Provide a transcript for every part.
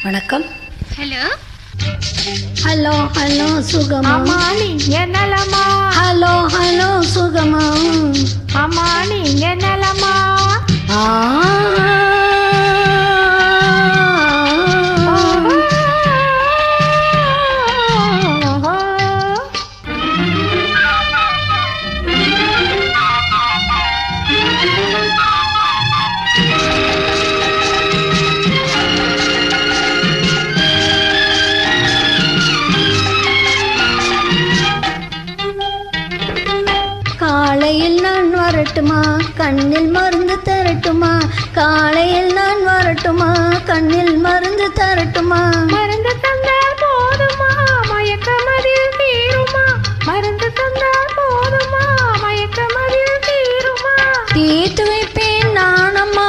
வணக்கம். Hello hello hello சுகமா? அம்மா நீங்க நலமா? ஹலோ ஹலோ சுகமா? அம்மா நீங்க நலமா? காலையில் நான் வரட்டுமா, கண்ணில் மருந்து தரட்டுமா? காலையில் நான் வரட்டுமா, கண்ணில் மருந்து தரட்டுமா? மருந்து தந்தால் போதுமா, மயக்கமதில் தீருமா? மருந்து தந்தால் போதுமா, மயக்கமதில் தீருமா? தீர்த்து வைப்பேன் நானம்மா,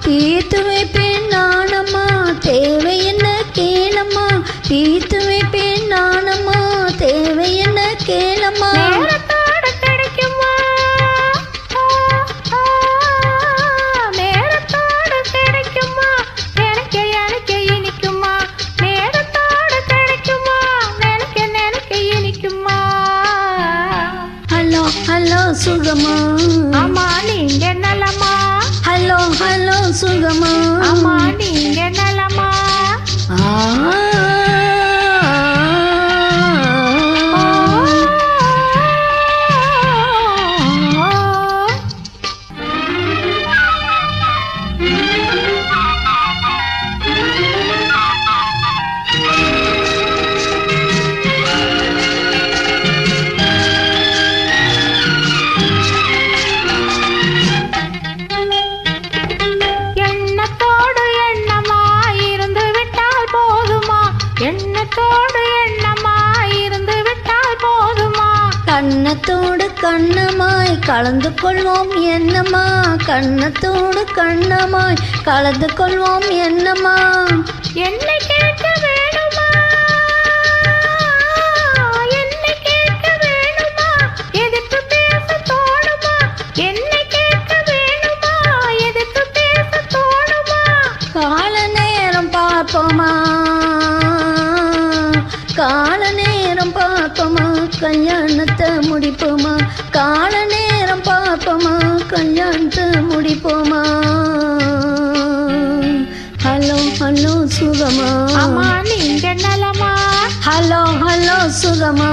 தீர்த்து வைப்பேன் நானம்மா, தேவை என்ன கேளம்மா? தீர்த்து வைப்பேன் நானம்மா, தேவை என்ன கேளம்மா? நேரத்தோடு கிடைக்குமா? நேரத்தோடு கிடைக்குமா? எனக்கு எனக்கு இனிக்குமா? நேரத்தோடு கிடைக்குமா? எனக்கு இனிக்குமா? ஹலோ ஹலோ சுகமா? அம்மா நீங்க நலமா? ஹலோ ஹலோ சுகமா? அம்மா நீங்க நலமா? எண்ணத்தோடு எண்ணமாய் இருந்து விட்டால் போதுமா? எண்ணத்தோடு எண்ணமாய் இருந்து விட்டால் போதுமா? கண்ணத்தோடு கண்ணமாய் கலந்து கொள்வோம் என்னம்மா? கண்ணத்தோடு கண்ணமாய் கலந்து கொள்வோம் என்னம்மா? என்னை கேட்க வேணுமா? என்னை கேட்க வேணுமா? எதிர்த்து பேச தோணுமா? என்னை கேட்க வேணுமா? எதிர்த்து பேச தோணுமா? கால நேரம் பார்ப்போமா, கால நேரம் பார்ப்போமா, கல்யாணத்தை முடிப்போமா? கால நேரம் பார்ப்போமா, கல்யாணத்தை முடிப்போமா? ஹலோ ஹலோ சுகமா? அம்மா நீங்க நலமா? ஹலோ ஹலோ சுகமா?